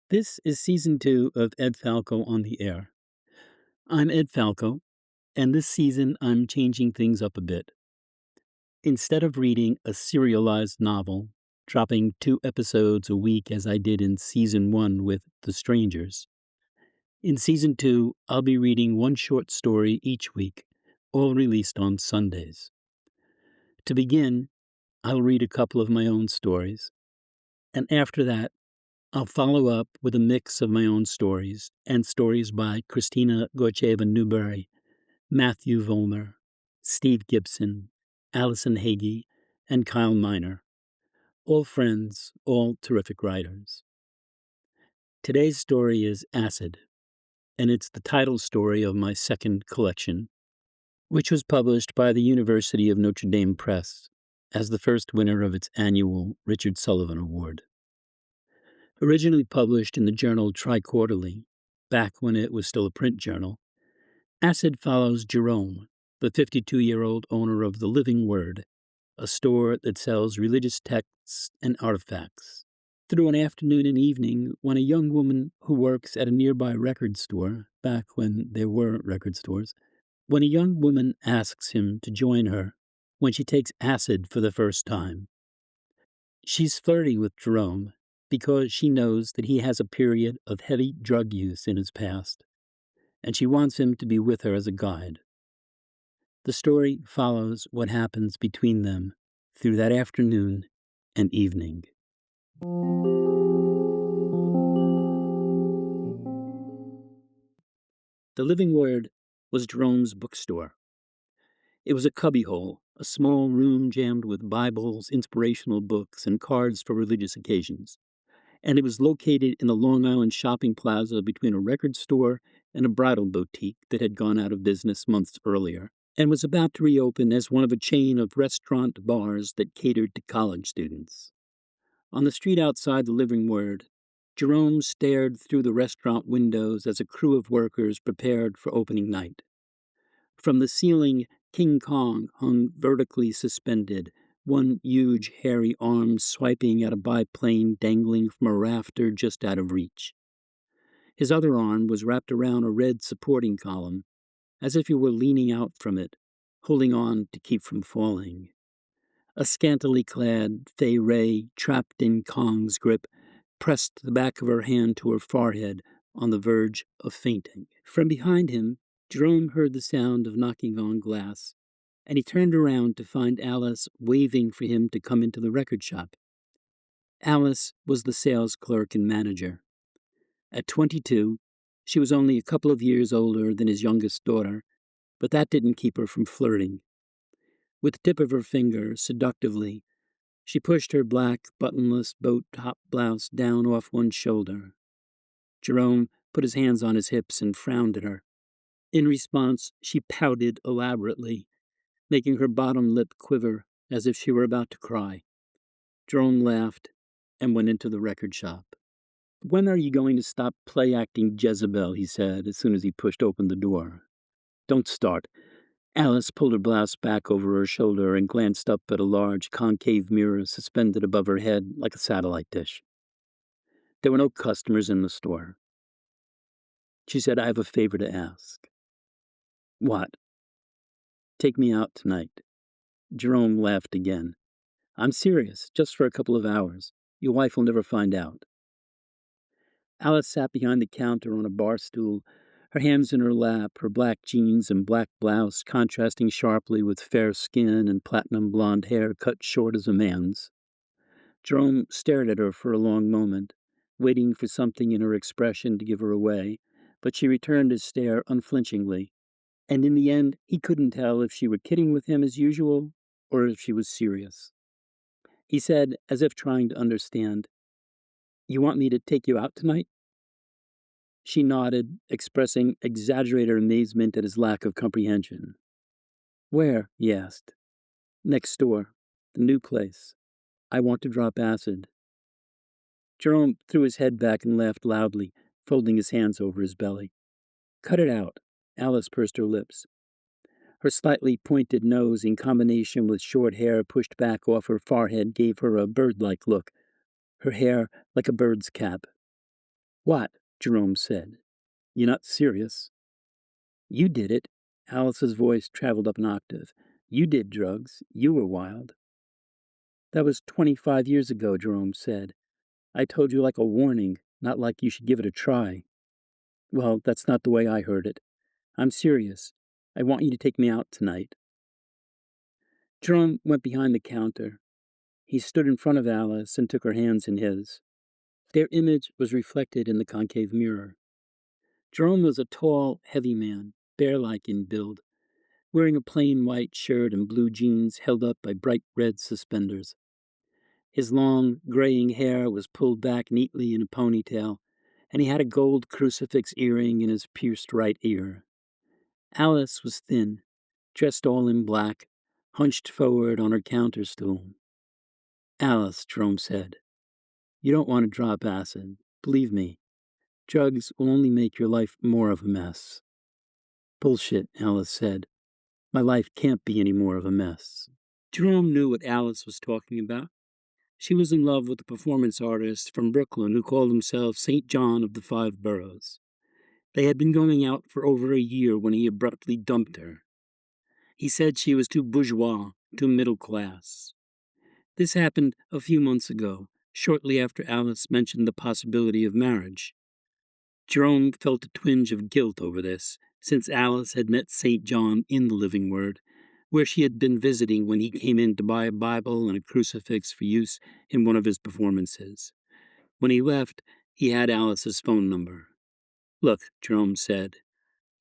This is Season 2 of Ed Falco on the Air. I'm Ed Falco, and this season I'm changing things up a bit. Instead of reading a serialized novel, dropping 2 episodes a week as I did in Season 1 with The Strangers, in Season 2 I'll be reading one short story each week, all released on Sundays. To begin, I'll read a couple of my own stories, and after that, I'll follow up with a mix of my own stories and stories by Christina Gorcheva-Newberry, Matthew Vollmer, Steve Gibson, Allison Hagee, and Kyle Miner. All friends, all terrific writers. Today's story is Acid, and it's the title story of my second collection, which was published by the University of Notre Dame Press as the first winner of its annual Richard Sullivan Award. Originally published in the journal TriQuarterly, back when it was still a print journal, Acid follows Jerome, the 52-year-old owner of The Living Word, a store that sells religious texts and artifacts, through an afternoon and evening when a young woman who works at a nearby record store, back when there were record stores, when a young woman asks him to join her when she takes acid for the first time. She's flirting with Jerome because she knows that he has a period of heavy drug use in his past, and she wants him to be with her as a guide. The story follows what happens between them through that afternoon and evening. The Living Word was Jerome's bookstore. It was a cubbyhole, a small room jammed with Bibles, inspirational books, and cards for religious occasions. And it was located in the Long Island shopping plaza between a record store and a bridal boutique that had gone out of business months earlier, and was about to reopen as one of a chain of restaurant bars that catered to college students. On the street outside the Living Word, Jerome stared through the restaurant windows as a crew of workers prepared for opening night. From the ceiling, King Kong hung vertically suspended, one huge hairy arm swiping at a biplane dangling from a rafter just out of reach. His other arm was wrapped around a red supporting column, as if he were leaning out from it, holding on to keep from falling. A scantily clad Fay Ray, trapped in Kong's grip, pressed the back of her hand to her forehead on the verge of fainting. From behind him, Jerome heard the sound of knocking on glass, and he turned around to find Alice waving for him to come into the record shop. Alice was the sales clerk and manager. At 22, she was only a couple of years older than his youngest daughter, but that didn't keep her from flirting. With the tip of her finger, seductively, she pushed her black, buttonless boat-top blouse down off one shoulder. Jerome put his hands on his hips and frowned at her. In response, she pouted elaborately, making her bottom lip quiver as if she were about to cry. Jerome laughed and went into the record shop. "When are you going to stop play-acting Jezebel?" he said as soon as he pushed open the door. "Don't start." Alice pulled her blouse back over her shoulder and glanced up at a large concave mirror suspended above her head like a satellite dish. There were no customers in the store. She said, "I have a favor to ask." "What?" "Take me out tonight." Jerome laughed again. "I'm serious, just for a couple of hours. Your wife will never find out." Alice sat behind the counter on a bar stool, her hands in her lap, her black jeans and black blouse contrasting sharply with fair skin and platinum blonde hair cut short as a man's. Jerome stared at her for a long moment, waiting for something in her expression to give her away, but she returned his stare unflinchingly, and in the end he couldn't tell if she were kidding with him as usual or if she was serious. He said, as if trying to understand, "You want me to take you out tonight?" She nodded, expressing exaggerated amazement at his lack of comprehension. "Where?" he asked. "Next door. The new place. I want to drop acid." Jerome threw his head back and laughed loudly, folding his hands over his belly. "Cut it out." Alice pursed her lips. Her slightly pointed nose, in combination with short hair pushed back off her forehead, gave her a bird-like look, her hair like a bird's cap. "What?" Jerome said. "You're not serious." "You did it." Alice's voice traveled up an octave. "You did drugs. You were wild." "That was 25 years ago," Jerome said. "I told you like a warning, not like you should give it a try." "Well, that's not the way I heard it. I'm serious. I want you to take me out tonight." Jerome went behind the counter. He stood in front of Alice and took her hands in his. Their image was reflected in the concave mirror. Jerome was a tall, heavy man, bear-like in build, wearing a plain white shirt and blue jeans held up by bright red suspenders. His long, graying hair was pulled back neatly in a ponytail, and he had a gold crucifix earring in his pierced right ear. Alice was thin, dressed all in black, hunched forward on her counter stool. "Alice," Jerome said, "you don't want to drop acid. Believe me, drugs will only make your life more of a mess." "Bullshit," Alice said. "My life can't be any more of a mess." Jerome knew what Alice was talking about. She was in love with a performance artist from Brooklyn who called himself St. John of the Five Boroughs. They had been going out for over a year when he abruptly dumped her. He said she was too bourgeois, too middle class. This happened a few months ago, shortly after Alice mentioned the possibility of marriage. Jerome felt a twinge of guilt over this, since Alice had met St. John in the Living Word, where she had been visiting when he came in to buy a Bible and a crucifix for use in one of his performances. When he left, he had Alice's phone number. "Look," Jerome said,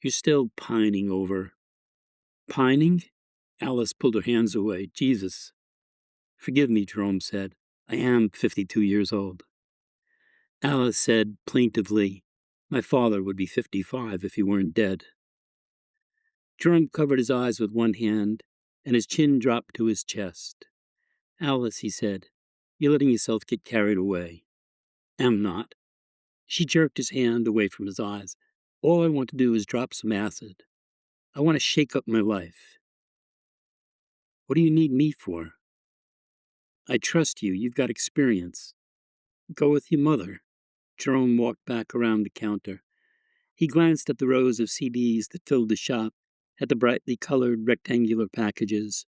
"you're still pining over." "Pining?" Alice pulled her hands away. "Jesus." "Forgive me," Jerome said. "I am 52 years old." Alice said plaintively, "My father would be 55 if he weren't dead." Jerome covered his eyes with one hand, and his chin dropped to his chest. "Alice," he said, "you're letting yourself get carried away." "I'm not." She jerked his hand away from his eyes. "All I want to do is drop some acid. I want to shake up my life." "What do you need me for?" "I trust you. You've got experience. Go with your mother." Jerome walked back around the counter. He glanced at the rows of CDs that filled the shop, at the brightly colored rectangular packages.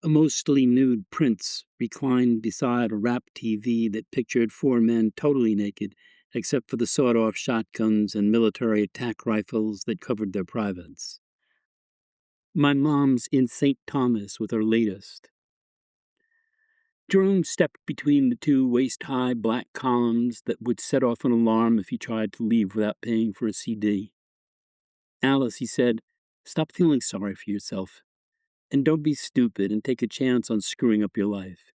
A mostly nude prince reclined beside a wrap TV that pictured four men totally naked, except for the sawed-off shotguns and military attack rifles that covered their privates. "My mom's in St. Thomas with her latest." Jerome stepped between the two waist-high black columns that would set off an alarm if he tried to leave without paying for a CD. "Alice," he said, "stop feeling sorry for yourself. And don't be stupid and take a chance on screwing up your life."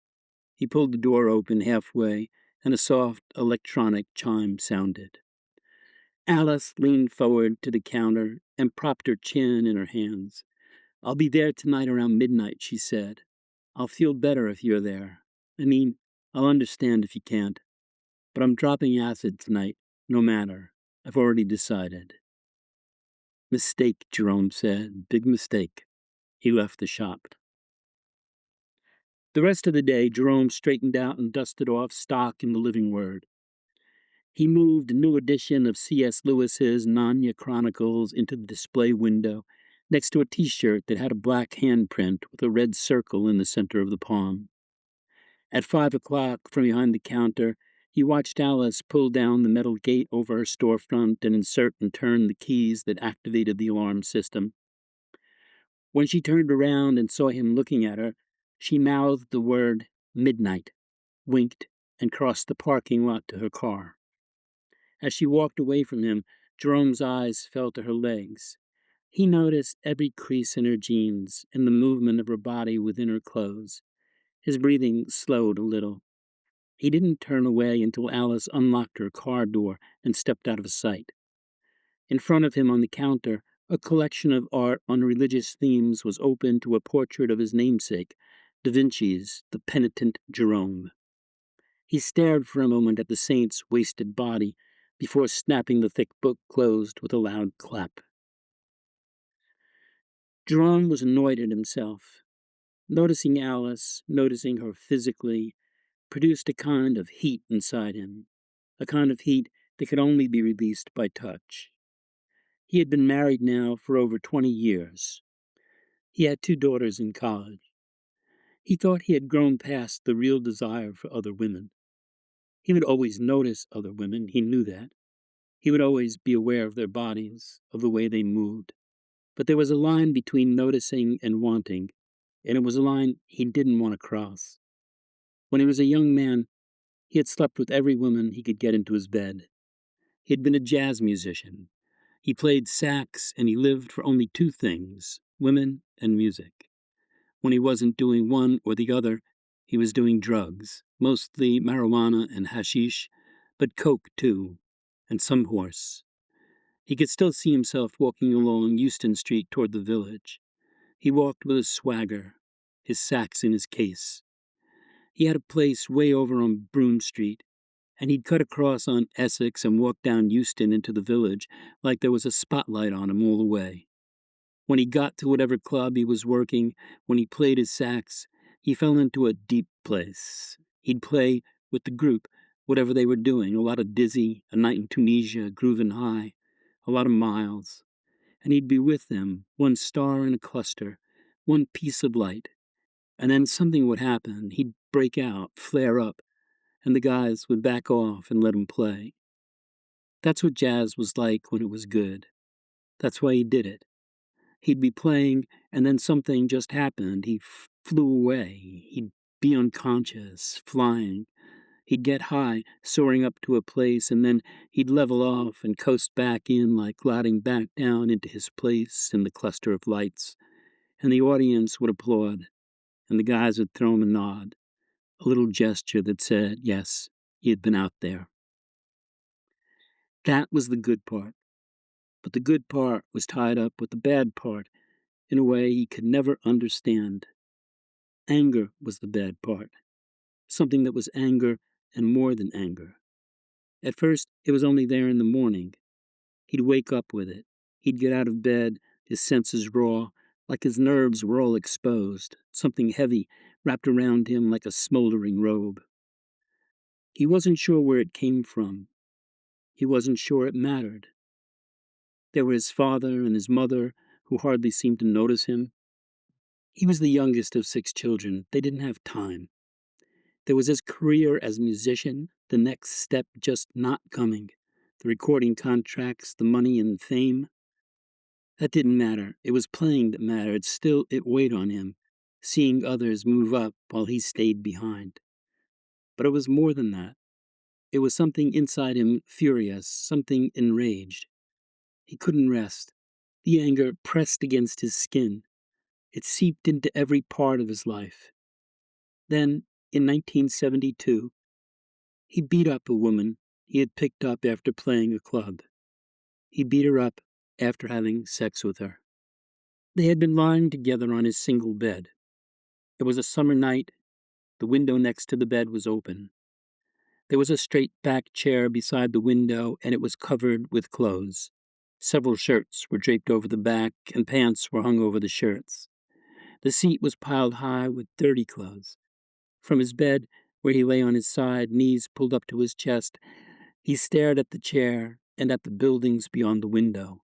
He pulled the door open halfway, and a soft electronic chime sounded. Alice leaned forward to the counter and propped her chin in her hands. "I'll be there tonight around midnight," she said. "I'll feel better if you're there. I mean, I'll understand if you can't. But I'm dropping acid tonight, no matter. I've already decided." "Mistake," Jerome said. "Big mistake." He left the shop. The rest of the day, Jerome straightened out and dusted off stock in the Living Word. He moved a new edition of C.S. Lewis's Narnia Chronicles into the display window, next to a T-shirt that had a black handprint with a red circle in the center of the palm. At 5 o'clock, from behind the counter, he watched Alice pull down the metal gate over her storefront and insert and turn the keys that activated the alarm system. When she turned around and saw him looking at her, she mouthed the word "midnight," winked, and crossed the parking lot to her car. As she walked away from him, Jerome's eyes fell to her legs. He noticed every crease in her jeans and the movement of her body within her clothes. His breathing slowed a little. He didn't turn away until Alice unlocked her car door and stepped out of sight. In front of him on the counter, a collection of art on religious themes was open to a portrait of his namesake, Da Vinci's The Penitent Jerome. He stared for a moment at the saint's wasted body before snapping the thick book closed with a loud clap. Jerome was annoyed at himself. Noticing Alice, noticing her physically, produced a kind of heat inside him, a kind of heat They could only be released by touch. He had been married now for over 20 years. He had 2 daughters in college. He thought he had grown past the real desire for other women. He would always notice other women, he knew that. He would always be aware of their bodies, of the way they moved. But there was a line between noticing and wanting, and it was a line he didn't want to cross. When he was a young man, he had slept with every woman he could get into his bed. He had been a jazz musician. He played sax, and he lived for only 2 things, women and music. When he wasn't doing one or the other, he was doing drugs, mostly marijuana and hashish, but coke too, and some horse. He could still see himself walking along Euston Street toward the village. He walked with a swagger, his sax in his case. He had a place way over on Broome Street, and he'd cut across on Essex and walk down Euston into the village like there was a spotlight on him all the way. When he got to whatever club he was working, when he played his sax, he fell into a deep place. He'd play with the group, whatever they were doing, a lot of Dizzy, A Night in Tunisia, Groovin' High, a lot of Miles. And he'd be with them, one star in a cluster, one piece of light. And then something would happen. He'd break out, flare up, and the guys would back off and let him play. That's what jazz was like when it was good. That's why he did it. He'd be playing, and then something just happened. He flew away. He'd be unconscious, flying. He'd get high, soaring up to a place, and then he'd level off and coast back in like gliding back down into his place in the cluster of lights. And the audience would applaud, and the guys would throw him a nod, a little gesture that said, yes, he had been out there. That was the good part. But the good part was tied up with the bad part in a way he could never understand. Anger was the bad part, something that was anger and more than anger. At first, it was only there in the morning. He'd wake up with it. He'd get out of bed, his senses raw, like his nerves were all exposed, something heavy wrapped around him like a smoldering robe. He wasn't sure where it came from. He wasn't sure it mattered. There were his father and his mother, who hardly seemed to notice him. He was the youngest of 6 children. They didn't have time. There was his career as musician, the next step just not coming. The recording contracts, the money and fame. That didn't matter. It was playing that mattered. Still, it weighed on him, seeing others move up while he stayed behind. But it was more than that. It was something inside him furious, something enraged. He couldn't rest. The anger pressed against his skin. It seeped into every part of his life. Then, in 1972, he beat up a woman he had picked up after playing a club. He beat her up after having sex with her. They had been lying together on his single bed. It was a summer night. The window next to the bed was open. There was a straight back chair beside the window, and it was covered with clothes. Several shirts were draped over the back, and pants were hung over the shirts. The seat was piled high with dirty clothes. From his bed, where he lay on his side, knees pulled up to his chest, he stared at the chair and at the buildings beyond the window.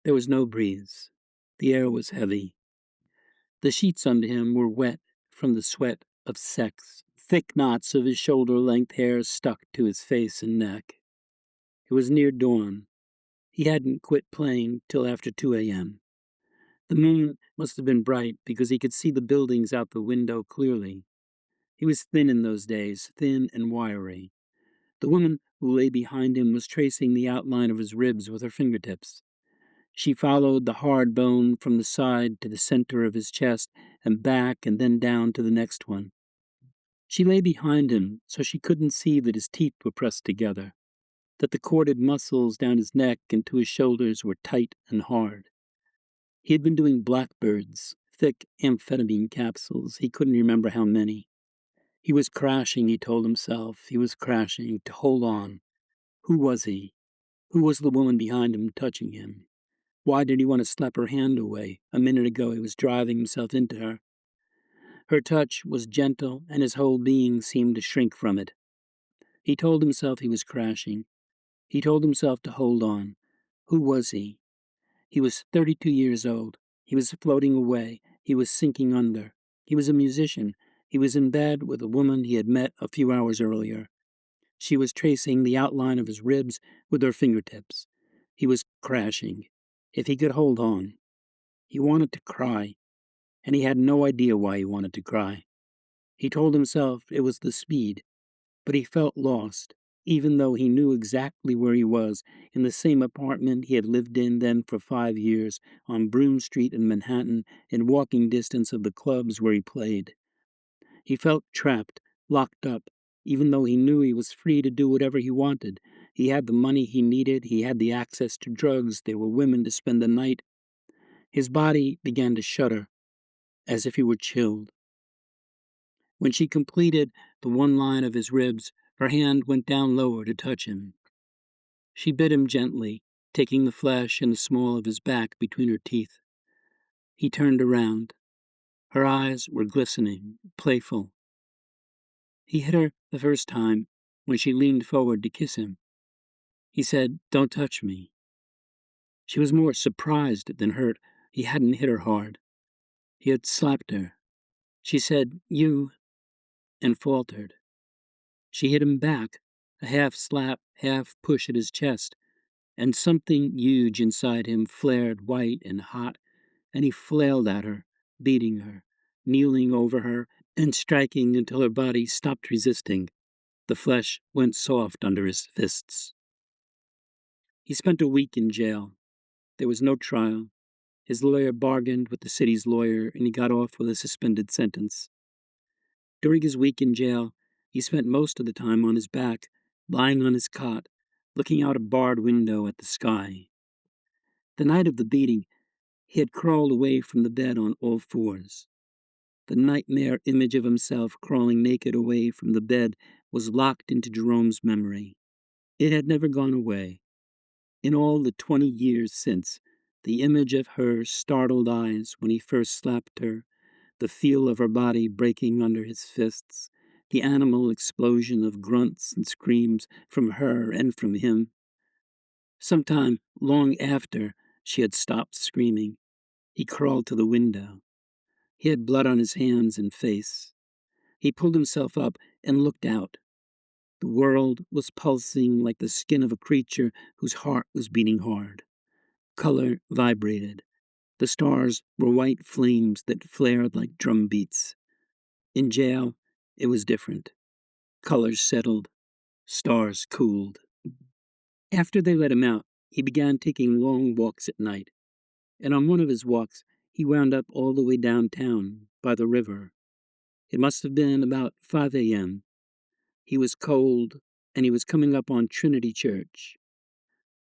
There was no breeze. The air was heavy. The sheets under him were wet from the sweat of sex. Thick knots of his shoulder-length hair stuck to his face and neck. It was near dawn. He hadn't quit playing till after 2 a.m. The moon must have been bright because he could see the buildings out the window clearly. He was thin in those days, thin and wiry. The woman who lay behind him was tracing the outline of his ribs with her fingertips. She followed the hard bone from the side to the center of his chest and back and then down to the next one. She lay behind him so she couldn't see that his teeth were pressed together, that the corded muscles down his neck and to his shoulders were tight and hard. He had been doing blackbirds, thick amphetamine capsules. He couldn't remember how many. He was crashing, he told himself. He was crashing to hold on. Who was he? Who was the woman behind him touching him? Why did he want to slap her hand away? A minute ago he was driving himself into her. Her touch was gentle, and his whole being seemed to shrink from it. He told himself he was crashing. He told himself to hold on. Who was he? He was 32 years old. He was floating away. He was sinking under. He was a musician. He was in bed with a woman he had met a few hours earlier. She was tracing the outline of his ribs with her fingertips. He was crashing. If he could hold on. He wanted to cry, and he had no idea why he wanted to cry. He told himself it was the speed, but he felt lost, even though he knew exactly where he was, in the same apartment he had lived in then for 5 years, on Broome Street in Manhattan, in walking distance of the clubs where he played. He felt trapped, locked up, even though he knew he was free to do whatever he wanted. He had the money he needed, he had the access to drugs, there were women to spend the night. His body began to shudder, as if he were chilled. When she completed the one line of his ribs, her hand went down lower to touch him. She bit him gently, taking the flesh and the small of his back between her teeth. He turned around. Her eyes were glistening, playful. He hit her the first time when she leaned forward to kiss him. He said, "Don't touch me." She was more surprised than hurt. He hadn't hit her hard. He had slapped her. She said, "You," and faltered. She hit him back, a half slap, half push at his chest, and something huge inside him flared white and hot, and he flailed at her, beating her, kneeling over her, and striking until her body stopped resisting. The flesh went soft under his fists. He spent a week in jail. There was no trial. His lawyer bargained with the city's lawyer, and he got off with a suspended sentence. During his week in jail, he spent most of the time on his back, lying on his cot, looking out a barred window at the sky. The night of the beating, he had crawled away from the bed on all fours. The nightmare image of himself crawling naked away from the bed was locked into Jerome's memory. It had never gone away. In all the 20 years since, the image of her startled eyes when he first slapped her, the feel of her body breaking under his fists, the animal explosion of grunts and screams from her and from him. Sometime long after she had stopped screaming, he crawled to the window. He had blood on his hands and face. He pulled himself up and looked out. The world was pulsing like the skin of a creature whose heart was beating hard. Color vibrated. The stars were white flames that flared like drum beats. In jail, it was different. Colors settled. Stars cooled. After they let him out, he began taking long walks at night. And on one of his walks, he wound up all the way downtown, by the river. It must have been about 5 a.m. He was cold, and he was coming up on Trinity Church.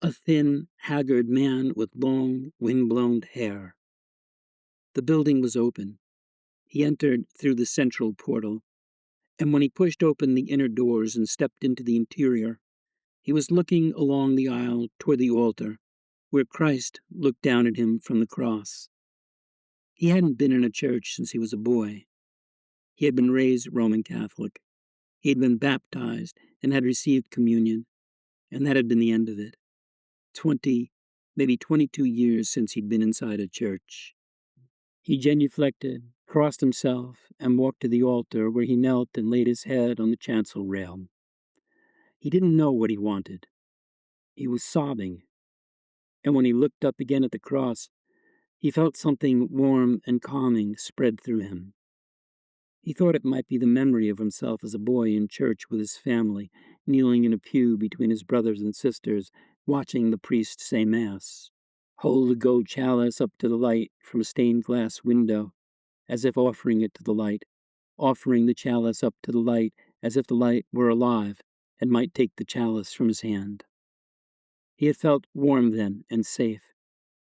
A thin, haggard man with long, wind-blown hair. The building was open. He entered through the central portal, and when he pushed open the inner doors and stepped into the interior, he was looking along the aisle toward the altar, where Christ looked down at him from the cross. He hadn't been in a church since he was a boy. He had been raised Roman Catholic. He had been baptized and had received communion, and that had been the end of it. 20, maybe 22 years since he'd been inside a church. He genuflected, crossed himself, and walked to the altar where he knelt and laid his head on the chancel rail. He didn't know what he wanted. He was sobbing. And when he looked up again at the cross, he felt something warm and calming spread through him. He thought it might be the memory of himself as a boy in church with his family, kneeling in a pew between his brothers and sisters, watching the priest say Mass. Hold the gold chalice up to the light from a stained glass window, as if offering it to the light, offering the chalice up to the light as if the light were alive and might take the chalice from his hand. He had felt warm then and safe,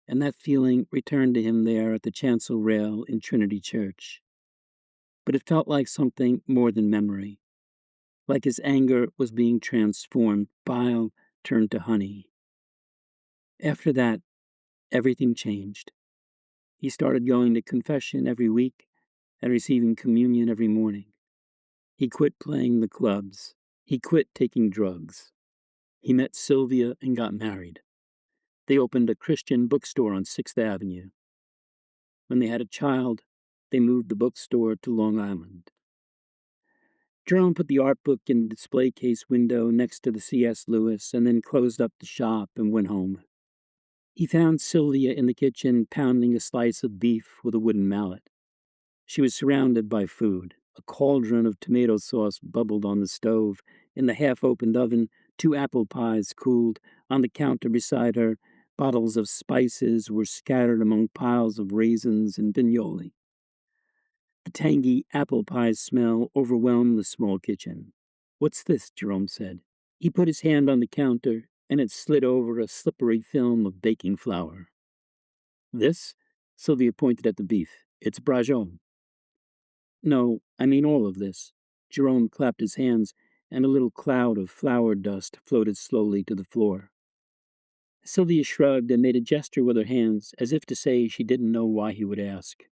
and that feeling returned to him there at the chancel rail in Trinity Church. But it felt like something more than memory, like his anger was being transformed, bile turned to honey. After that, everything changed. He started going to confession every week and receiving communion every morning. He quit playing the clubs. He quit taking drugs. He met Sylvia and got married. They opened a Christian bookstore on 6th Avenue. When they had a child, they moved the bookstore to Long Island. Jerome put the art book in the display case window next to the C.S. Lewis and then closed up the shop and went home. He found Sylvia in the kitchen pounding a slice of beef with a wooden mallet. She was surrounded by food. A cauldron of tomato sauce bubbled on the stove. In the half-opened oven, 2 apple pies cooled. On the counter beside her, bottles of spices were scattered among piles of raisins and pinoli. The tangy apple pie smell overwhelmed the small kitchen. "What's this?" Jerome said. He put his hand on the counter, and it slid over a slippery film of baking flour. "This?" Sylvia pointed at the beef. "It's braciole." "No, I mean all of this." Jerome clapped his hands, and a little cloud of flour dust floated slowly to the floor. Sylvia shrugged and made a gesture with her hands, as if to say she didn't know why he would ask.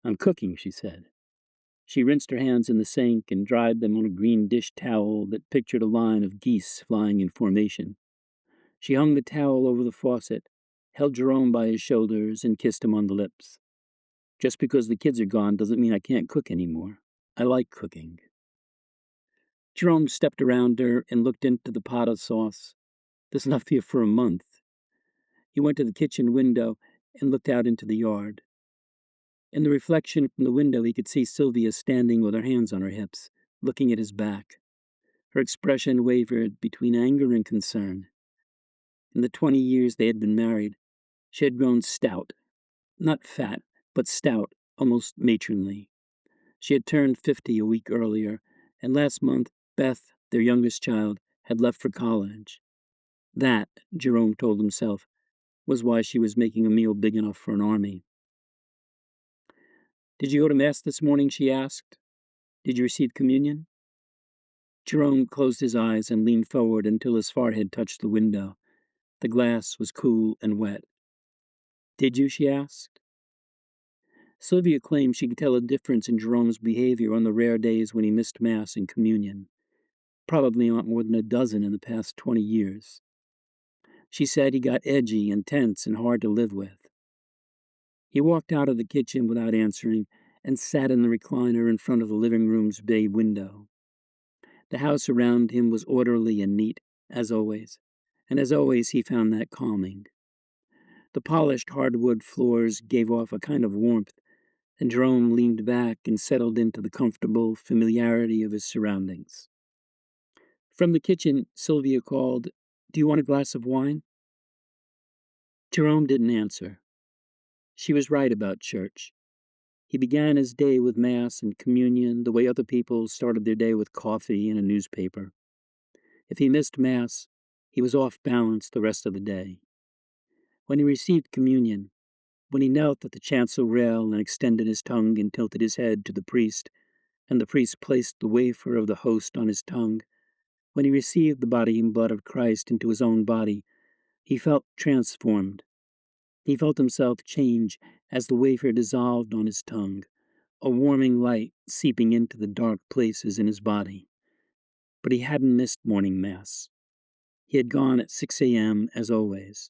"I'm cooking," she said. She rinsed her hands in the sink and dried them on a green dish towel that pictured a line of geese flying in formation. She hung the towel over the faucet, held Jerome by his shoulders, and kissed him on the lips. "Just because the kids are gone doesn't mean I can't cook anymore. I like cooking." Jerome stepped around her and looked into the pot of sauce. "There's enough here for a month." He went to the kitchen window and looked out into the yard. In the reflection from the window, he could see Sylvia standing with her hands on her hips, looking at his back. Her expression wavered between anger and concern. In the 20 years they had been married, she had grown stout. Not fat, but stout, almost matronly. She had turned 50 a week earlier, and last month, Beth, their youngest child, had left for college. That, Jerome told himself, was why she was making a meal big enough for an army. "Did you go to Mass this morning?" she asked. "Did you receive communion?" Jerome closed his eyes and leaned forward until his forehead touched the window. The glass was cool and wet. "Did you?" she asked. Sylvia claimed she could tell a difference in Jerome's behavior on the rare days when he missed Mass and communion. Probably not more than a dozen in the past 20 years. She said he got edgy and tense and hard to live with. He walked out of the kitchen without answering and sat in the recliner in front of the living room's bay window. The house around him was orderly and neat, as always, and as always he found that calming. The polished hardwood floors gave off a kind of warmth, and Jerome leaned back and settled into the comfortable familiarity of his surroundings. From the kitchen, Sylvia called, "Do you want a glass of wine?" Jerome didn't answer. She was right about church. He began his day with Mass and communion the way other people started their day with coffee and a newspaper. If he missed Mass, he was off balance the rest of the day. When he received communion, when he knelt at the chancel rail and extended his tongue and tilted his head to the priest, and the priest placed the wafer of the host on his tongue, when he received the body and blood of Christ into his own body, he felt transformed. He felt himself change as the wafer dissolved on his tongue, a warming light seeping into the dark places in his body. But he hadn't missed morning Mass. He had gone at 6 a.m. as always.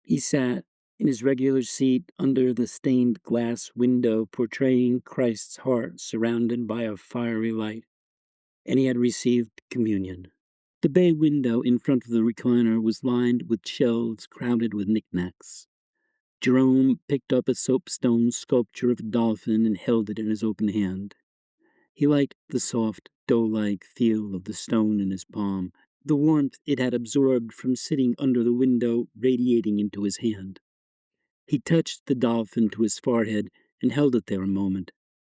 He sat in his regular seat under the stained glass window portraying Christ's heart surrounded by a fiery light, and he had received communion. The bay window in front of the recliner was lined with shelves crowded with knickknacks. Jerome picked up a soapstone sculpture of a dolphin and held it in his open hand. He liked the soft, dough-like feel of the stone in his palm, the warmth it had absorbed from sitting under the window radiating into his hand. He touched the dolphin to his forehead and held it there a moment,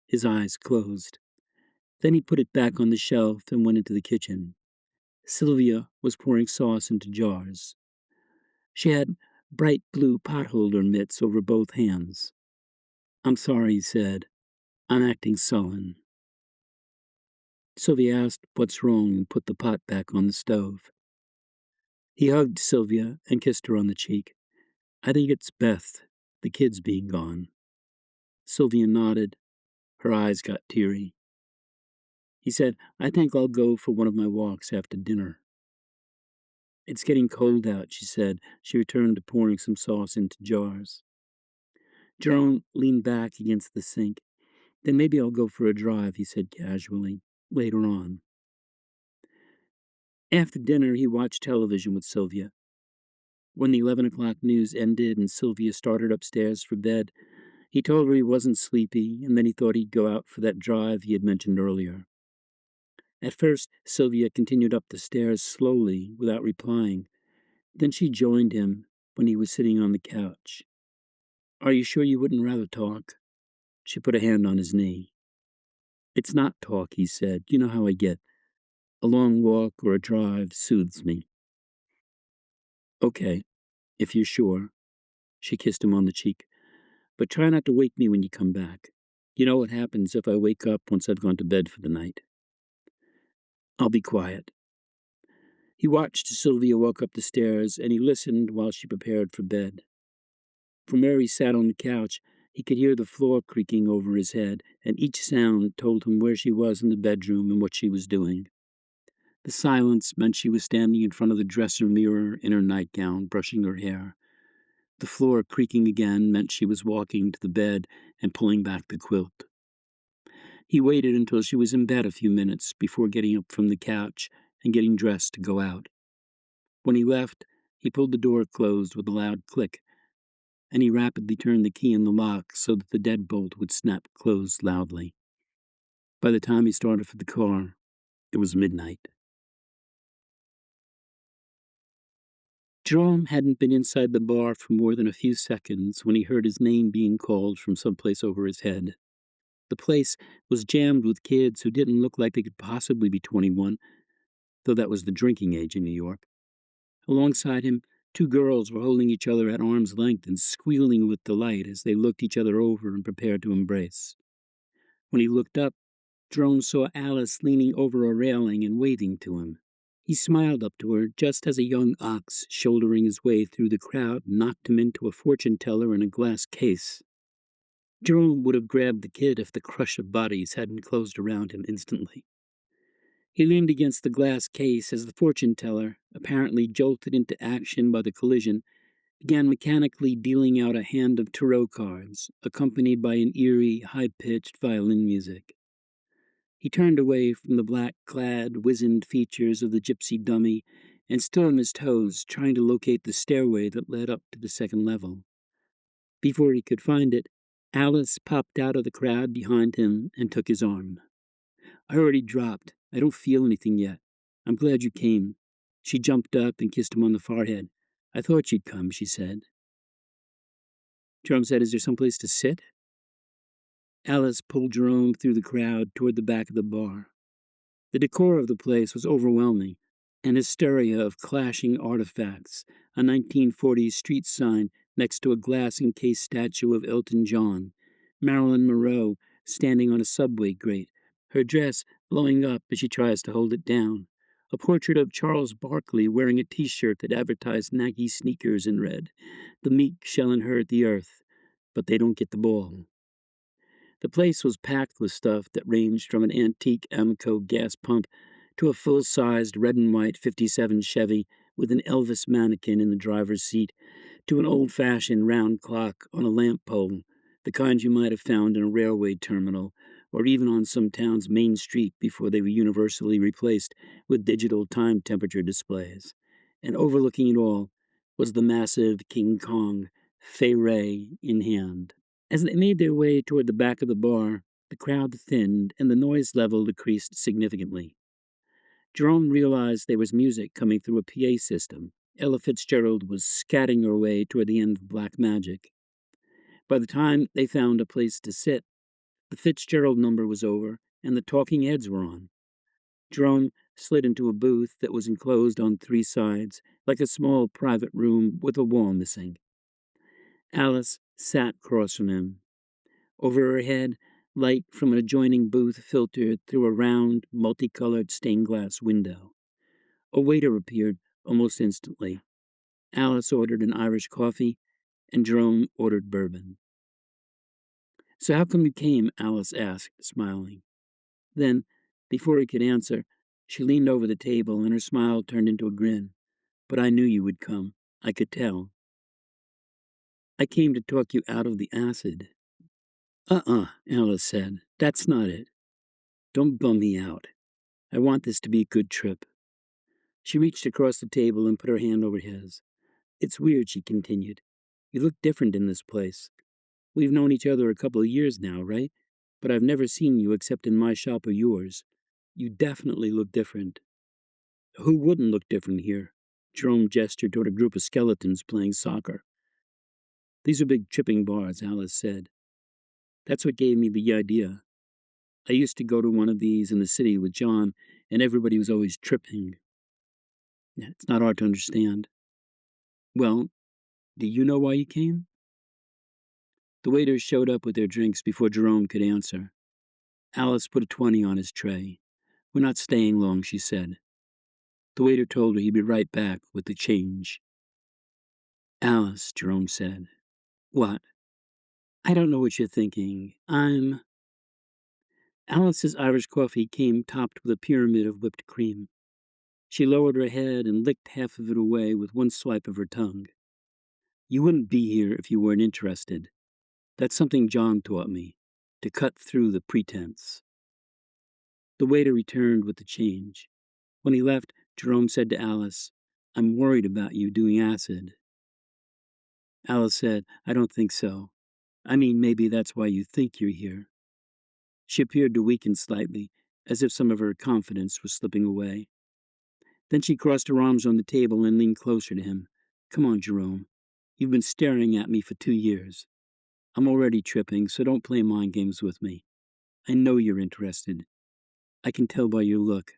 his eyes closed. Then he put it back on the shelf and went into the kitchen. Sylvia was pouring sauce into jars. She had bright blue potholder mitts over both hands. "I'm sorry," he said. "I'm acting sullen." Sylvia asked what's wrong and put the pot back on the stove. He hugged Sylvia and kissed her on the cheek. "I think it's Beth, the kids being gone." Sylvia nodded. Her eyes got teary. He said, "I think I'll go for one of my walks after dinner." It's getting cold out, she said. She returned to pouring some sauce into jars. Jerome leaned back against the sink. Then maybe I'll go for a drive, he said casually, later on. After dinner, he watched television with Sylvia. When the 11 o'clock news ended and Sylvia started upstairs for bed, he told her he wasn't sleepy, and then he thought he'd go out for that drive he had mentioned earlier. At first, Sylvia continued up the stairs slowly, without replying. Then she joined him when he was sitting on the couch. Are you sure you wouldn't rather talk? She put a hand on his knee. It's not talk, he said. You know how I get. A long walk or a drive soothes me. Okay, if you're sure. She kissed him on the cheek. But try not to wake me when you come back. You know what happens if I wake up once I've gone to bed for the night. I'll be quiet. He watched as Sylvia walk up the stairs, and he listened while she prepared for bed. From where he sat on the couch, he could hear the floor creaking over his head, and each sound told him where she was in the bedroom and what she was doing. The silence meant she was standing in front of the dresser mirror in her nightgown, brushing her hair. The floor creaking again meant she was walking to the bed and pulling back the quilt. He waited until she was in bed a few minutes before getting up from the couch and getting dressed to go out. When he left, he pulled the door closed with a loud click, and he rapidly turned the key in the lock so that the deadbolt would snap closed loudly. By the time he started for the car, it was midnight. Jerome hadn't been inside the bar for more than a few seconds when he heard his name being called from someplace over his head. The place was jammed with kids who didn't look like they could possibly be 21, though that was the drinking age in New York. Alongside him, two girls were holding each other at arm's length and squealing with delight as they looked each other over and prepared to embrace. When he looked up, Jerome saw Alice leaning over a railing and waving to him. He smiled up to her just as a young ox shouldering his way through the crowd knocked him into a fortune teller in a glass case. Jerome would have grabbed the kid if the crush of bodies hadn't closed around him instantly. He leaned against the glass case as the fortune teller, apparently jolted into action by the collision, began mechanically dealing out a hand of tarot cards, accompanied by an eerie, high-pitched violin music. He turned away from the black-clad, wizened features of the gypsy dummy and stood on his toes, trying to locate the stairway that led up to the second level. Before he could find it, Alice popped out of the crowd behind him and took his arm. I already dropped. I don't feel anything yet. I'm glad you came. She jumped up and kissed him on the forehead. I thought you'd come, she said. Jerome said, Is there someplace to sit? Alice pulled Jerome through the crowd toward the back of the bar. The decor of the place was overwhelming, an hysteria of clashing artifacts, a 1940s street sign next to a glass-encased statue of Elton John, Marilyn Monroe standing on a subway grate, her dress blowing up as she tries to hold it down, a portrait of Charles Barkley wearing a T-shirt that advertised Nike sneakers in red, the meek shall inherit the earth, but they don't get the ball. The place was packed with stuff that ranged from an antique Amoco gas pump to a full-sized red and white 57 Chevy with an Elvis mannequin in the driver's seat, to an old-fashioned round clock on a lamp pole, the kind you might have found in a railway terminal or even on some town's main street before they were universally replaced with digital time temperature displays. And overlooking it all was the massive King Kong, Fay Ray in hand. As they made their way toward the back of the bar, the crowd thinned and the noise level decreased significantly. Jerome realized there was music coming through a PA system. Ella Fitzgerald was scatting her way toward the end of Black Magic. By the time they found a place to sit, the Fitzgerald number was over and the Talking Heads were on. Jerome slid into a booth that was enclosed on three sides, like a small private room with a wall missing. Alice sat across from him. Over her head, light from an adjoining booth filtered through a round, multicolored stained glass window. A waiter appeared almost instantly. Alice ordered an Irish coffee, and Jerome ordered bourbon. So how come you came? Alice asked, smiling. Then, before he could answer, she leaned over the table and her smile turned into a grin. but I knew you would come. I could tell. I came to talk you out of the acid." Alice said. "That's not it. Don't bum me out. I want this to be a good trip." She reached across the table and put her hand over his. "It's weird," she continued. "You look different in this place. We've known each other a couple of years now, right? But I've never seen you except in my shop or yours. You definitely look different." "Who wouldn't look different here?" Jerome gestured toward a group of skeletons playing soccer. "These are big tripping bars," Alice said. "That's what gave me the idea. I used to go to one of these in the city with John, and everybody was always tripping. It's not hard to understand." "Well, do you know why you came?" The waiters showed up with their drinks before Jerome could answer. Alice put a 20 on his tray. "We're not staying long," she said. The waiter told her he'd be right back with the change. "Alice," Jerome said. "What?" "I don't know what you're thinking. Alice's Irish coffee came topped with a pyramid of whipped cream. She lowered her head and licked half of it away with one swipe of her tongue. "You wouldn't be here if you weren't interested. That's something John taught me, to cut through the pretense." The waiter returned with the change. When he left, Jerome said to Alice, "I'm worried about you doing acid." Alice said, "I don't think so. I mean, maybe that's why you think you're here." She appeared to weaken slightly, as if some of her confidence was slipping away. Then she crossed her arms on the table and leaned closer to him. "Come on, Jerome. You've been staring at me for 2 years. I'm already tripping, so don't play mind games with me. I know you're interested. I can tell by your look.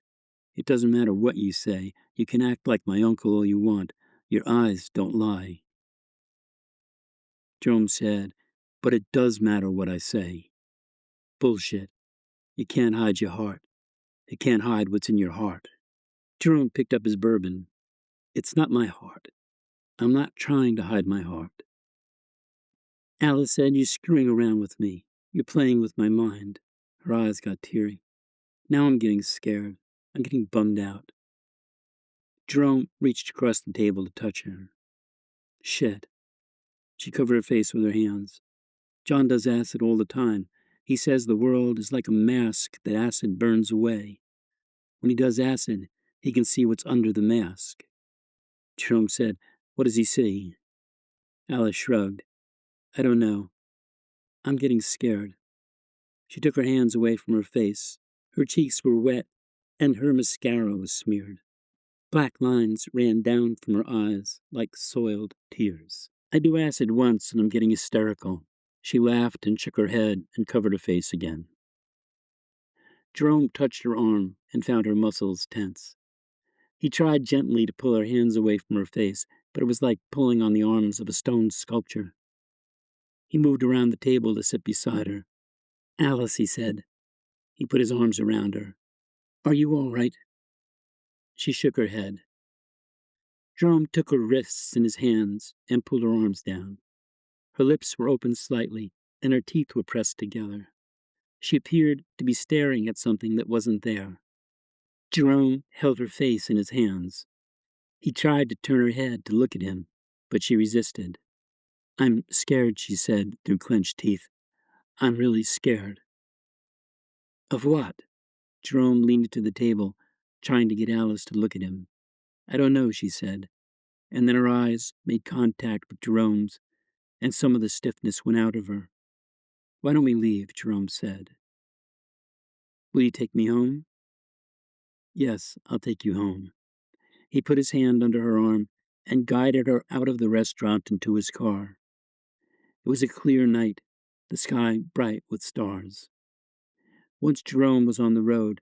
It doesn't matter what you say. You can act like my uncle all you want. Your eyes don't lie." Jerome said, "But it does matter what I say." "Bullshit. You can't hide your heart. You can't hide what's in your heart." Jerome picked up his bourbon. "It's not my heart. I'm not trying to hide my heart." Alice said, "You're screwing around with me. You're playing with my mind." Her eyes got teary. "Now I'm getting scared. I'm getting bummed out." Jerome reached across the table to touch her. "Shit." She covered her face with her hands. "John does acid all the time. He says the world is like a mask that acid burns away. When he does acid, he can see what's under the mask." Jerome said, "What does he see?" Alice shrugged. "I don't know. I'm getting scared." She took her hands away from her face. Her cheeks were wet, and her mascara was smeared. Black lines ran down from her eyes like soiled tears. "I do acid once, and I'm getting hysterical." She laughed and shook her head and covered her face again. Jerome touched her arm and found her muscles tense. He tried gently to pull her hands away from her face, but it was like pulling on the arms of a stone sculpture. He moved around the table to sit beside her. "Alice," he said. He put his arms around her. "Are you all right?" She shook her head. Jerome took her wrists in his hands and pulled her arms down. Her lips were open slightly, and her teeth were pressed together. She appeared to be staring at something that wasn't there. Jerome held her face in his hands. He tried to turn her head to look at him, but she resisted. "I'm scared," she said through clenched teeth. "I'm really scared." "Of what?" Jerome leaned to the table, trying to get Alice to look at him. "I don't know," she said, and then her eyes made contact with Jerome's, and some of the stiffness went out of her. "Why don't we leave?" Jerome said. "Will you take me home?" "Yes, I'll take you home." He put his hand under her arm and guided her out of the restaurant and to his car. It was a clear night, the sky bright with stars. Once Jerome was on the road,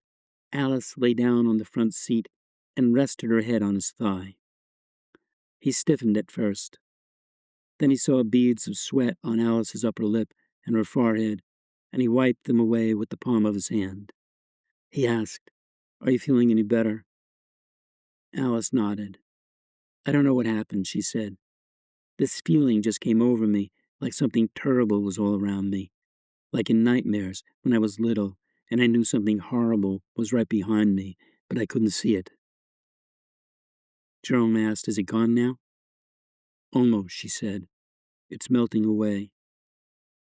Alice lay down on the front seat and rested her head on his thigh. He stiffened at first. Then he saw beads of sweat on Alice's upper lip and her forehead, and he wiped them away with the palm of his hand. He asked, "Are you feeling any better?" Alice nodded. "I don't know what happened," she said. "This feeling just came over me, like something terrible was all around me, like in nightmares when I was little, and I knew something horrible was right behind me, but I couldn't see it." Jerome asked. Is it gone now? Almost, she said. It's melting away.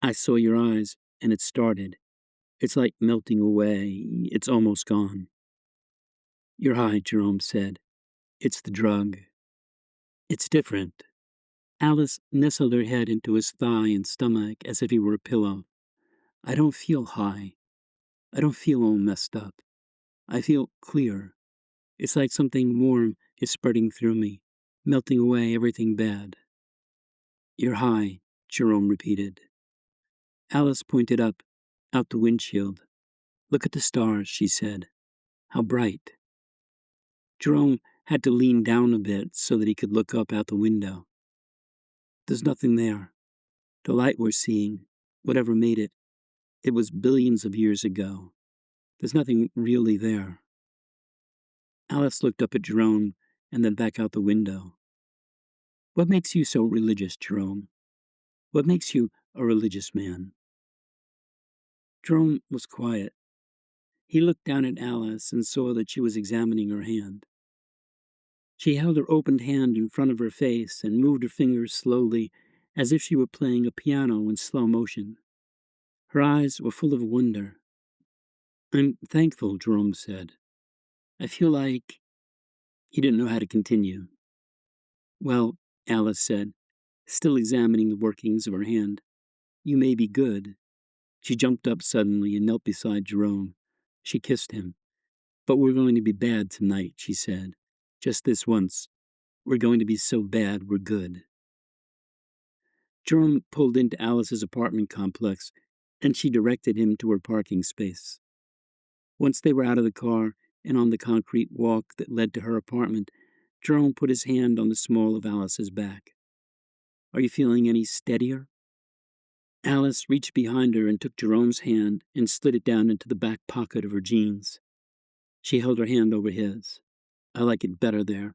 I saw your eyes, and it started. It's like melting away. It's almost gone. You're high, Jerome said. It's the drug. It's different. Alice nestled her head into his thigh and stomach as if he were a pillow. I don't feel high. I don't feel all messed up. I feel clear. It's like something warm is spreading through me, melting away everything bad. You're high, Jerome repeated. Alice pointed up, out the windshield. Look at the stars, she said. How bright. Jerome had to lean down a bit so that he could look up out the window. There's nothing there. The light we're seeing, whatever made it, it was billions of years ago. There's nothing really there. Alice looked up at Jerome and then back out the window. What makes you so religious, Jerome? What makes you a religious man? Jerome was quiet. He looked down at Alice and saw that she was examining her hand. She held her opened hand in front of her face and moved her fingers slowly, as if she were playing a piano in slow motion. Her eyes were full of wonder. I'm thankful, Jerome said. I feel like... He didn't know how to continue. Well, Alice said, still examining the workings of her hand, you may be good. She jumped up suddenly and knelt beside Jerome. She kissed him. But we're going to be bad tonight, she said. Just this once. We're going to be so bad we're good. Jerome pulled into Alice's apartment complex, and she directed him to her parking space. Once they were out of the car and on the concrete walk that led to her apartment, Jerome put his hand on the small of Alice's back. Are you feeling any steadier? Alice reached behind her and took Jerome's hand and slid it down into the back pocket of her jeans. She held her hand over his. I like it better there.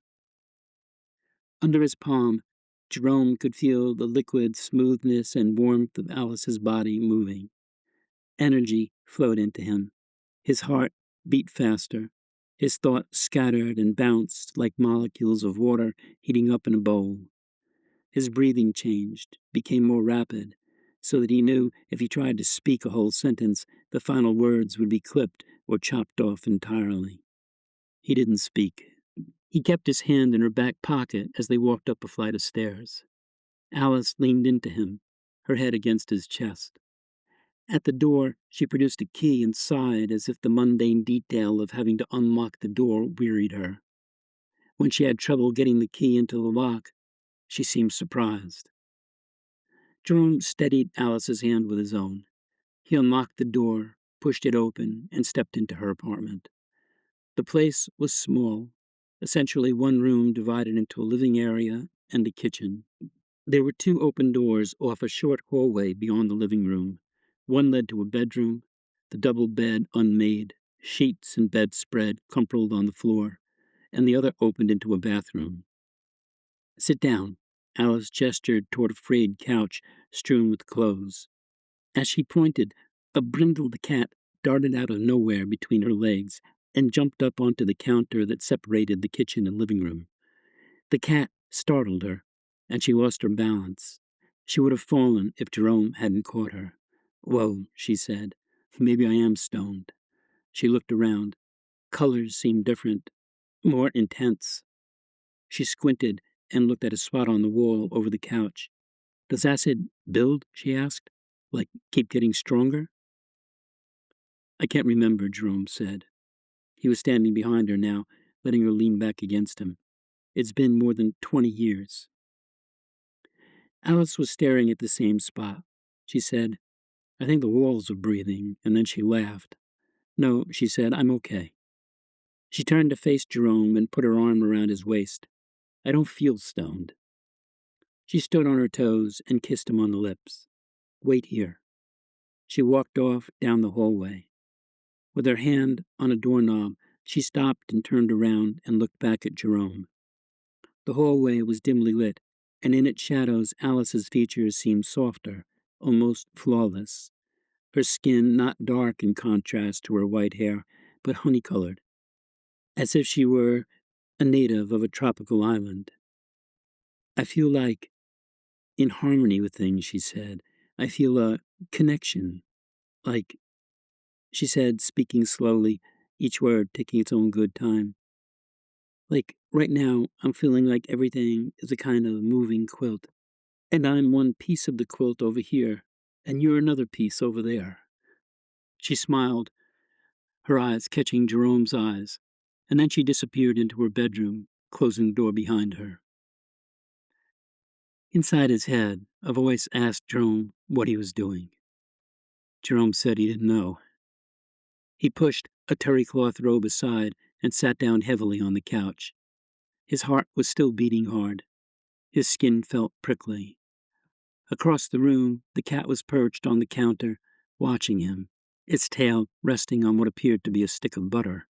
Under his palm, Jerome could feel the liquid smoothness and warmth of Alice's body moving. Energy flowed into him. His heart beat faster. His thoughts scattered and bounced like molecules of water heating up in a bowl. His breathing changed, became more rapid, so that he knew if he tried to speak a whole sentence, the final words would be clipped or chopped off entirely. He didn't speak. He kept his hand in her back pocket as they walked up a flight of stairs. Alice leaned into him, her head against his chest. At the door, she produced a key and sighed as if the mundane detail of having to unlock the door wearied her. When she had trouble getting the key into the lock, she seemed surprised. Jerome steadied Alice's hand with his own. He unlocked the door, pushed it open, and stepped into her apartment. The place was small, essentially one room divided into a living area and a kitchen. There were two open doors off a short hallway beyond the living room. One led to a bedroom, the double bed unmade, sheets and bedspread crumpled on the floor, and the other opened into a bathroom. Sit down, Alice gestured toward a frayed couch strewn with clothes. As she pointed, a brindled cat darted out of nowhere between her legs and jumped up onto the counter that separated the kitchen and living room. The cat startled her, and she lost her balance. She would have fallen if Jerome hadn't caught her. Whoa, she said. Maybe I am stoned. She looked around. Colors seemed different, more intense. She squinted and looked at a spot on the wall over the couch. Does acid build? She asked. Like, keep getting stronger? I can't remember, Jerome said. He was standing behind her now, letting her lean back against him. It's been more than 20 years. Alice was staring at the same spot. She said, I think the walls are breathing, and then she laughed. No, she said, I'm okay. She turned to face Jerome and put her arm around his waist. I don't feel stoned. She stood on her toes and kissed him on the lips. Wait here. She walked off down the hallway. With her hand on a doorknob, she stopped and turned around and looked back at Jerome. The hallway was dimly lit, and in its shadows Alice's features seemed softer, almost flawless. Her skin not dark in contrast to her white hair, but honey-colored, as if she were a native of a tropical island. I feel like in harmony with things, she said. I feel a connection, like, she said, speaking slowly, each word taking its own good time. Like, right now, I'm feeling like everything is a kind of moving quilt. And I'm one piece of the quilt over here, and you're another piece over there. She smiled, her eyes catching Jerome's eyes, and then she disappeared into her bedroom, closing the door behind her. Inside his head, a voice asked Jerome what he was doing. Jerome said he didn't know. He pushed a terry cloth robe aside and sat down heavily on the couch. His heart was still beating hard. His skin felt prickly. Across the room, the cat was perched on the counter, watching him, its tail resting on what appeared to be a stick of butter.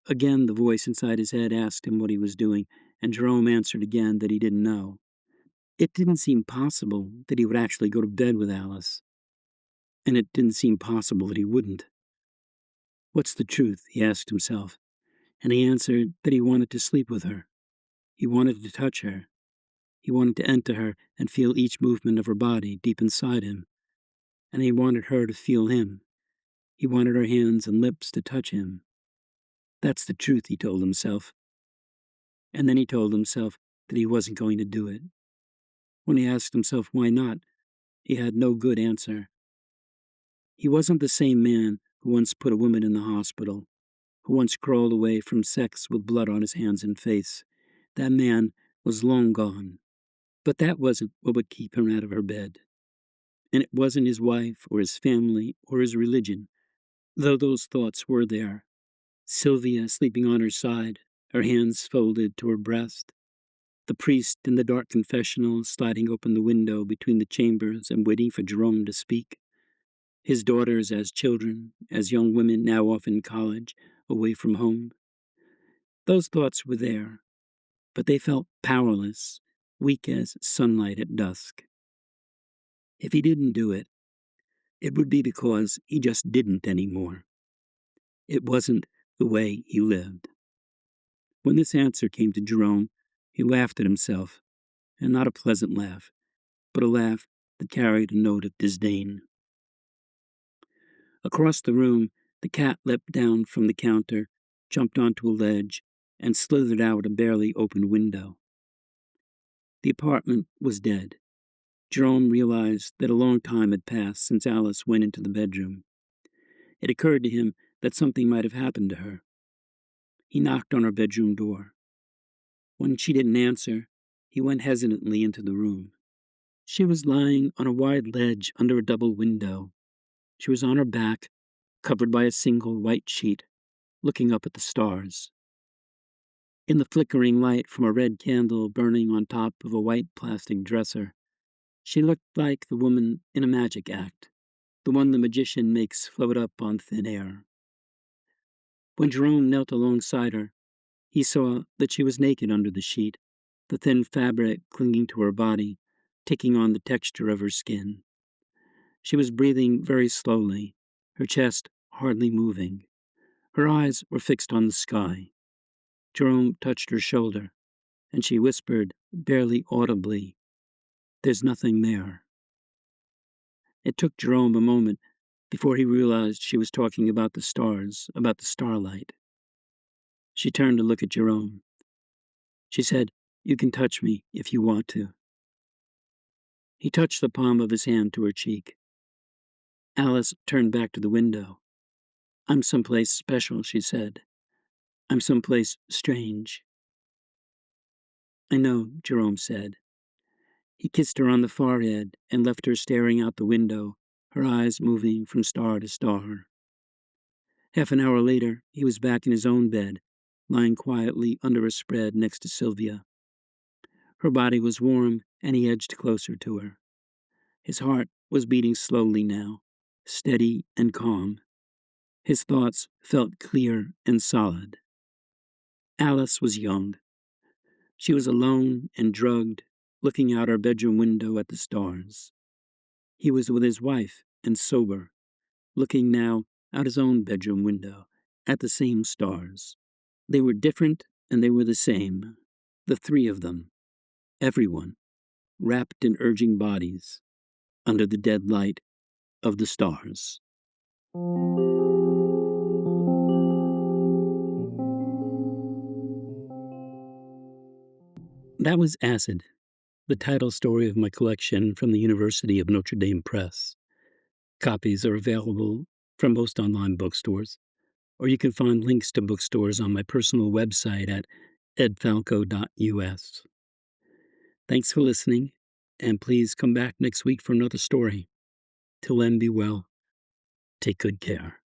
Again, the voice inside his head asked him what he was doing, and Jerome answered again that he didn't know. It didn't seem possible that he would actually go to bed with Alice, and it didn't seem possible that he wouldn't. What's the truth? He asked himself, and he answered that he wanted to sleep with her. He wanted to touch her. He wanted to enter her and feel each movement of her body deep inside him, and he wanted her to feel him. He wanted her hands and lips to touch him. That's the truth, he told himself. And then he told himself that he wasn't going to do it. When he asked himself why not, he had no good answer. He wasn't the same man who once put a woman in the hospital, who once crawled away from sex with blood on his hands and face. That man was long gone. But that wasn't what would keep him out of her bed. And it wasn't his wife or his family or his religion, though those thoughts were there. Sylvia sleeping on her side, her hands folded to her breast. The priest in the dark confessional sliding open the window between the chambers and waiting for Jerome to speak. His daughters as children, as young women now off in college, away from home. Those thoughts were there, but they felt powerless, weak as sunlight at dusk. If he didn't do it, it would be because he just didn't anymore. It wasn't the way he lived. When this answer came to Jerome, he laughed at himself, and not a pleasant laugh, but a laugh that carried a note of disdain. Across the room, the cat leapt down from the counter, jumped onto a ledge, and slithered out a barely opened window. The apartment was dead. Jerome realized that a long time had passed since Alice went into the bedroom. It occurred to him that something might have happened to her. He knocked on her bedroom door. When she didn't answer, he went hesitantly into the room. She was lying on a wide ledge under a double window. She was on her back, covered by a single white sheet, looking up at the stars. In the flickering light from a red candle burning on top of a white plastic dresser, she looked like the woman in a magic act, the one the magician makes float up on thin air. When Jerome knelt alongside her, he saw that she was naked under the sheet, the thin fabric clinging to her body, taking on the texture of her skin. She was breathing very slowly, her chest hardly moving. Her eyes were fixed on the sky. Jerome touched her shoulder, and she whispered, barely audibly, "There's nothing there." It took Jerome a moment before he realized she was talking about the stars, about the starlight. She turned to look at Jerome. She said, "You can touch me if you want to." He touched the palm of his hand to her cheek. Alice turned back to the window. "I'm someplace special," she said. "I'm someplace strange." "I know," Jerome said. He kissed her on the forehead and left her staring out the window, her eyes moving from star to star. Half an hour later, he was back in his own bed, lying quietly under a spread next to Sylvia. Her body was warm, and he edged closer to her. His heart was beating slowly now, steady and calm. His thoughts felt clear and solid. Alice was young. She was alone and drugged, looking out her bedroom window at the stars. He was with his wife and sober, looking now out his own bedroom window at the same stars. They were different And they were the same, the three of them, everyone, wrapped in urging bodies under the dead light of the stars. That was Acid, the title story of my collection from the University of Notre Dame Press. Copies are available from most online bookstores, or you can find links to bookstores on my personal website at edfalco.us. Thanks for listening, and please come back next week for another story. Till then, be well. Take good care.